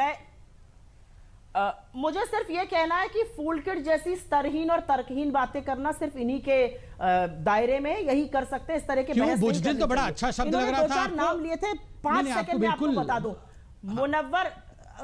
मैं मुझे सिर्फ ये कहना है कि फूल किट जैसी स्तरहीन और तर्कहीन बातें करना सिर्फ इन्हीं के दायरे में यही कर सकते हैं। इस तरह के बहस बुजदिल तो बड़ा अच्छा शब्द लग रहा था। नाम लिए थे, 5 सेकंड में आपको बता दूं।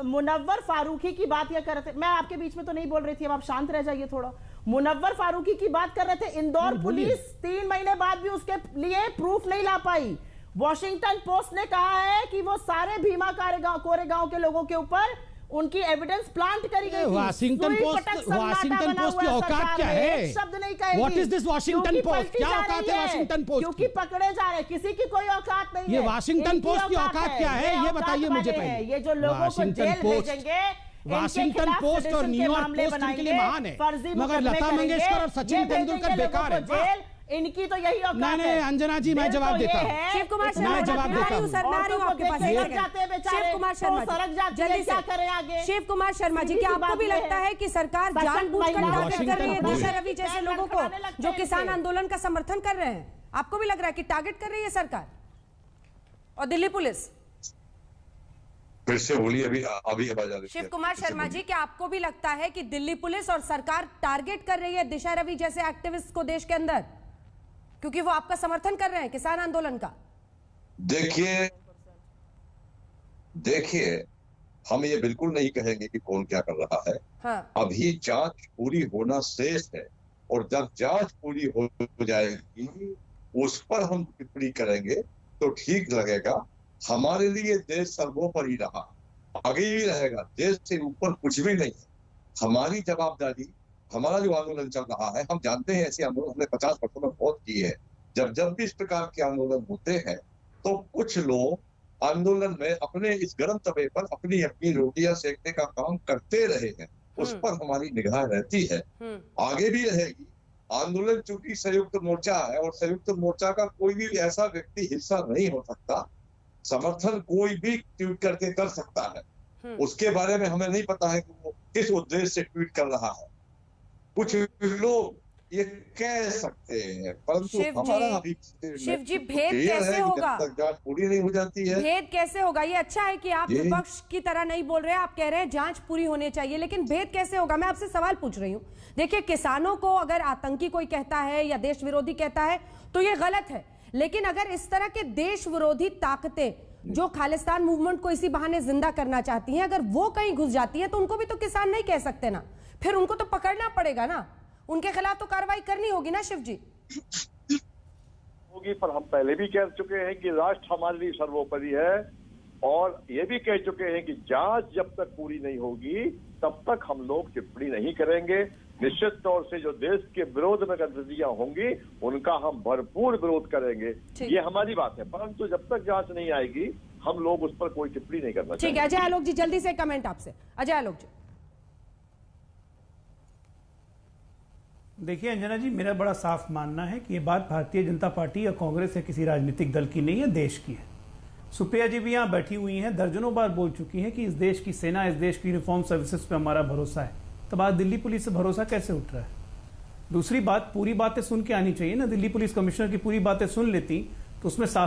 मुनव्वर फारूकी की बात यह कर रहे थे, मैं आपके बीच में तो नहीं बोल रही थी, अब आप शांत रह जाइए थोड़ा। मुनव्वर फारूकी की बात कर रहे थे। इंदौर पुलिस 3 महीने बाद भी उसके लिए प्रूफ नहीं ला पाई। वॉशिंगटन पोस्ट ने कहा है कि वो सारे भीमा कोरेगांव के लोगों के ऊपर उनकी एविडेंस प्लांट करी गई थी। वाशिंगटन पोस्ट की औकात क्या है? शब्द नहीं कहेगी। What is this Washington post? क्या औकात है वाशिंगटन पोस्ट? क्योंकि पकड़े जा रहे, किसी की कोई औकात नहीं है। ये वाशिंगटन पोस्ट की औकात क्या है, ये बताइए मुझे पहले। ये जो लोगों को जेल भेजेंगे, वाशिंगटन पोस्ट और न्यूयॉर्क पोस्ट इनके लिए महान है, मगर लता मंगेशकर और सचिन तेंदुलकर बेकार है। इनकी तो यही औकात है। नहीं अंजना जी, मैं जवाब देता हूं। शिव कुमार शर्मा, मैं जवाब देता हूं। शिव कुमार शर्मा जल्दी क्या करें आगे? शिव कुमार शर्मा जी, क्या आपको भी लगता है कि सरकार जानबूझकर टारगेट कर रही है दिशा रवि जैसे लोगों को जो किसान आंदोलन का समर्थन कर रहे हैं? आपको भी लग रहा है कि टारगेट कर रही है सरकार और दिल्ली पुलिस? फिर से बोलिए, अभी आवाज आ रही है। शिव कुमार शर्मा जी, क्या आपको भी लगता है कि दिल्ली पुलिस और सरकार टारगेट कर रही है दिशा रवि जैसे एक्टिविस्ट को देश के अंदर, क्योंकि वो आपका समर्थन कर रहे हैं किसान आंदोलन का? देखिए हम ये बिल्कुल नहीं कहेंगे कि कौन क्या कर रहा है। हाँ। अभी जांच पूरी होना शेष है, और जब जांच पूरी हो जाएगी उस पर हम टिप्पणी करेंगे तो ठीक लगेगा। हमारे लिए देश सर्वोपरि रहा, आगे भी रहेगा, देश से ऊपर कुछ भी नहीं है। हमारी जवाबदारी, हमारा जो आंदोलन चल रहा है, हम जानते हैं ऐसे आंदोलन हमने 50 वर्षों में बहुत किए हैं। जब भी इस प्रकार के आंदोलन होते हैं तो कुछ लोग आंदोलन में अपने इस गर्म तवे पर अपनी रोटियां सेकने का काम करते रहे हैं, उस पर हमारी निगाह रहती है, आगे भी रहेगी। आंदोलन चूंकि संयुक्त मोर्चा है और संयुक्त मोर्चा का कोई भी ऐसा व्यक्ति हिस्सा नहीं हो सकता, समर्थन कोई भी ट्वीट करके कर सकता है। उसके बारे में हमें नहीं पता है कि वो किस उद्देश्य से ट्वीट कर रहा है। कुछ लोग ये कह सकते हैं, परंतु हमारा अभी शिव जी भेद कैसे होगा? जब तक जांच पूरी नहीं हो जाती है, भेद कैसे होगा? ये अच्छा है कि आप विपक्ष की तरह नहीं बोल रहे हैं, आप कह रहे हैं जांच पूरी होनी चाहिए, लेकिन भेद कैसे होगा? मैं आपसे सवाल पूछ रही हूँ। देखिए, किसानों को अगर आतंकी कोई कहता है या देश विरोधी कहता है तो ये गलत है, लेकिन अगर इस तरह के देश विरोधी ताकतें जो खालिस्तान मूवमेंट को इसी बहाने जिंदा करना चाहती हैं, अगर वो कहीं घुस जाती है तो उनको भी तो किसान नहीं कह सकते ना, फिर उनको तो पकड़ना पड़ेगा ना, उनके खिलाफ तो कार्रवाई करनी होगी ना। शिव जी होगी, पर हम पहले भी कह चुके हैं कि राष्ट्र हमारे लिए सर्वोपरि है, और ये भी कह चुके हैं कि जांच जब तक पूरी नहीं होगी तब तक हम लोग टिप्पणी नहीं करेंगे। निश्चित तौर से जो देश के विरोध में गतिविधियां होंगी उनका हम भरपूर विरोध करेंगे, ये हमारी बात है, परंतु जब तक जांच नहीं आएगी हम लोग उस पर कोई टिप्पणी नहीं करना चाहिए। ठीक है, अजय आलोक जी जल्दी से कमेंट आपसे। अजय आलोक जी। देखिए अंजना जी, मेरा बड़ा साफ मानना है कि ये बात भारतीय जनता पार्टी या कांग्रेस या किसी राजनीतिक दल की नहीं है, देश की है। सुप्रिया जी भी यहाँ बैठी हुई हैं, दर्जनों बार बोल चुकी हैं कि इस देश की सेना, इस देश की यूनिफॉर्म सर्विसेज पे हमारा भरोसा है। तब आज दिल्ली पुलिस से भरोसा कैसे उठ रहा है? दूसरी बात, पूरी बातें सुन के आनी चाहिए ना। दिल्ली पुलिस कमिश्नर की पूरी बातें सुन लेती तो उसमें